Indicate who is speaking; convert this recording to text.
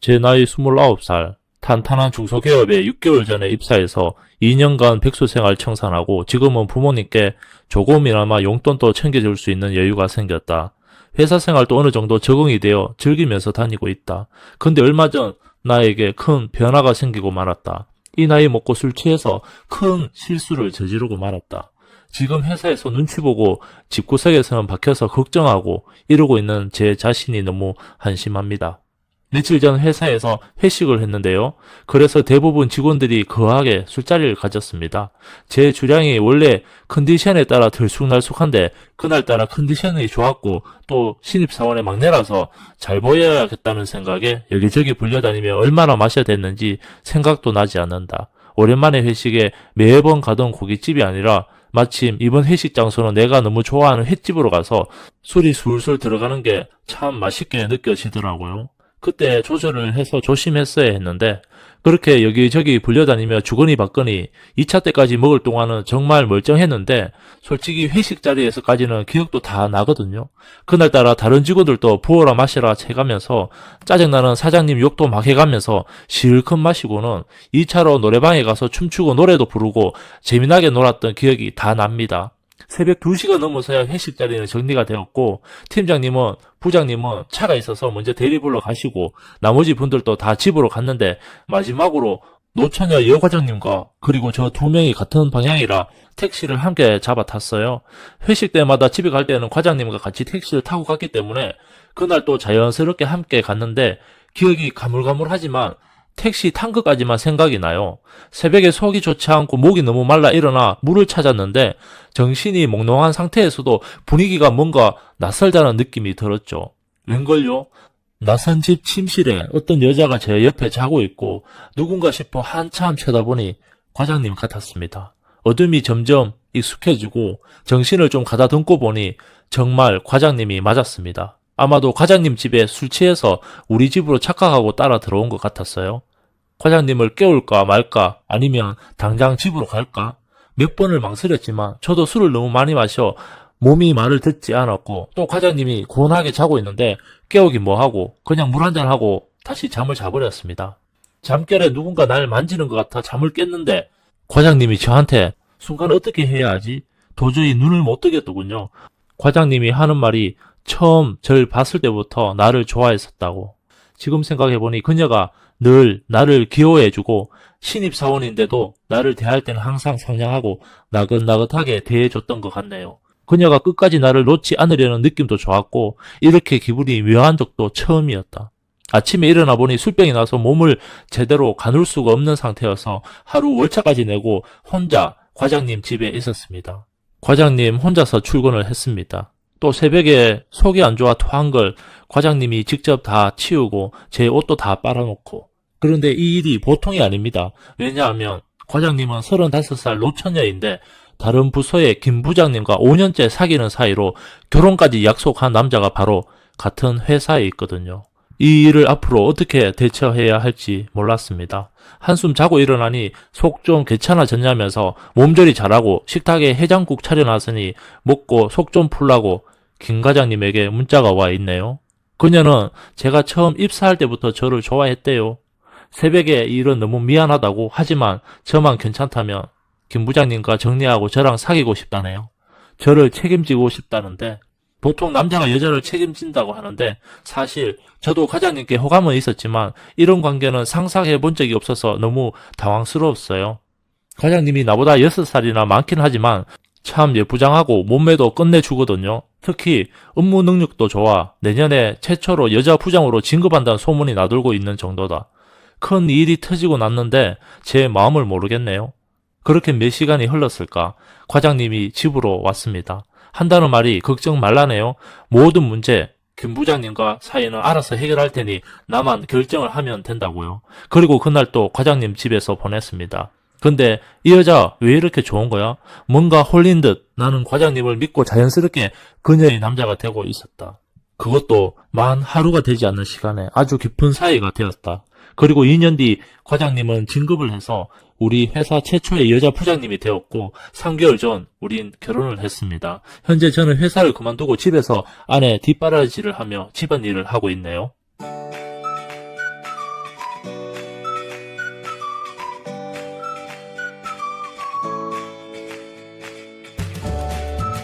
Speaker 1: 제 나이 29살, 탄탄한 중소기업에 6개월 전에 입사해서 2년간 백수생활 청산하고 지금은 부모님께 조금이나마 용돈도 챙겨줄 수 있는 여유가 생겼다. 회사 생활도 어느 정도 적응이 되어 즐기면서 다니고 있다. 근데 얼마 전 나에게 큰 변화가 생기고 말았다. 이 나이 먹고 술 취해서 큰 실수를 저지르고 말았다. 지금 회사에서 눈치 보고 집구석에서는 박혀서 걱정하고 이러고 있는 제 자신이 너무 한심합니다. 며칠 전 회사에서 회식을 했는데요. 그래서 대부분 직원들이 거하게 술자리를 가졌습니다. 제 주량이 원래 컨디션에 따라 들쑥날쑥한데 그날따라 컨디션이 좋았고 또 신입사원의 막내라서 잘 보여야겠다는 생각에 여기저기 불려다니며 얼마나 마셔야 됐는지 생각도 나지 않는다. 오랜만에 회식에 매번 가던 고깃집이 아니라 마침 이번 회식 장소는 내가 너무 좋아하는 횟집으로 가서 술이 술술 들어가는 게 참 맛있게 느껴지더라고요. 그때 조절을 해서 조심했어야 했는데 그렇게 여기저기 불려다니며 주거니 받거니 2차 때까지 먹을 동안은 정말 멀쩡했는데 솔직히 회식 자리에서까지는 기억도 다 나거든요. 그날따라 다른 직원들도 부어라 마시라 해가면서 짜증나는 사장님 욕도 막 해가면서 실컷 마시고는 2차로 노래방에 가서 춤추고 노래도 부르고 재미나게 놀았던 기억이 다 납니다. 새벽 2시가 넘어서야 회식 자리는 정리가 되었고 팀장님은 부장님은 차가 있어서 먼저 대리 불러 가시고 나머지 분들도 다 집으로 갔는데 마지막으로 노처녀 여과장님과 그리고 저 2명이 같은 방향이라 택시를 함께 잡아 탔어요. 회식 때마다 집에 갈 때는 과장님과 같이 택시를 타고 갔기 때문에 그날 또 자연스럽게 함께 갔는데 기억이 가물가물하지만 택시 탄 것까지만 생각이 나요. 새벽에 속이 좋지 않고 목이 너무 말라 일어나 물을 찾았는데 정신이 몽롱한 상태에서도 분위기가 뭔가 낯설다는 느낌이 들었죠. 웬걸요? 낯선 집 침실에 어떤 여자가 제 옆에 자고 있고 누군가 싶어 한참 쳐다보니 과장님 같았습니다. 어둠이 점점 익숙해지고 정신을 좀 가다듬고 보니 정말 과장님이 맞았습니다. 아마도 과장님 집에 술 취해서 우리 집으로 착각하고 따라 들어온 것 같았어요. 과장님을 깨울까 말까 아니면 당장 집으로 갈까? 몇 번을 망설였지만 저도 술을 너무 많이 마셔 몸이 말을 듣지 않았고 또 과장님이 고운하게 자고 있는데 깨우긴 뭐하고 그냥 물 한잔하고 다시 잠을 자버렸습니다. 잠결에 누군가 날 만지는 것 같아 잠을 깼는데 과장님이 저한테 순간 어떻게 해야 하지? 도저히 눈을 못 뜨겠더군요. 과장님이 하는 말이 처음 절 봤을 때부터 나를 좋아했었다고. 지금 생각해보니 그녀가 늘 나를 귀여워해주고 신입사원인데도 나를 대할 때는 항상 상냥하고 나긋나긋하게 대해줬던 것 같네요. 그녀가 끝까지 나를 놓지 않으려는 느낌도 좋았고 이렇게 기분이 묘한 적도 처음이었다. 아침에 일어나 보니 술병이 나서 몸을 제대로 가눌 수가 없는 상태여서 하루 월차까지 내고 혼자 과장님 집에 있었습니다. 과장님 혼자서 출근을 했습니다. 또 새벽에 속이 안 좋아 토한 걸 과장님이 직접 다 치우고 제 옷도 다 빨아놓고 그런데 이 일이 보통이 아닙니다. 왜냐하면 과장님은 35살 노처녀인데 다른 부서의 김 부장님과 5년째 사귀는 사이로 결혼까지 약속한 남자가 바로 같은 회사에 있거든요. 이 일을 앞으로 어떻게 대처해야 할지 몰랐습니다. 한숨 자고 일어나니 속 좀 괜찮아졌냐면서 몸조리 잘하고 식탁에 해장국 차려놨으니 먹고 속 좀 풀라고 김 과장님에게 문자가 와 있네요. 그녀는 제가 처음 입사할 때부터 저를 좋아했대요. 새벽에 이 일은 너무 미안하다고 하지만 저만 괜찮다면 김 부장님과 정리하고 저랑 사귀고 싶다네요. 저를 책임지고 싶다는데 보통 남자가 여자를 책임진다고 하는데 사실 저도 과장님께 호감은 있었지만 이런 관계는 상상해 본 적이 없어서 너무 당황스러웠어요. 과장님이 나보다 6살이나 많긴 하지만 참 예쁘장하고 몸매도 끝내주거든요. 특히 업무 능력도 좋아 내년에 최초로 여자 부장으로 진급한다는 소문이 나돌고 있는 정도다. 큰 일이 터지고 났는데 제 마음을 모르겠네요. 그렇게 몇 시간이 흘렀을까 과장님이 집으로 왔습니다. 한다는 말이 걱정 말라네요. 모든 문제 김 부장님과 사이는 알아서 해결할 테니 나만 결정을 하면 된다고요. 그리고 그날 또 과장님 집에서 보냈습니다. 근데 이 여자 왜 이렇게 좋은 거야? 뭔가 홀린 듯 나는 과장님을 믿고 자연스럽게 그녀의 남자가 되고 있었다. 그것도 만 하루가 되지 않는 시간에 아주 깊은 사이가 되었다. 그리고 2년 뒤 과장님은 진급을 해서 우리 회사 최초의 여자 부장님이 되었고 3개월 전 우린 결혼을 했습니다. 현재 저는 회사를 그만두고 집에서 아내 뒷바라지를 하며 집안일을 하고 있네요.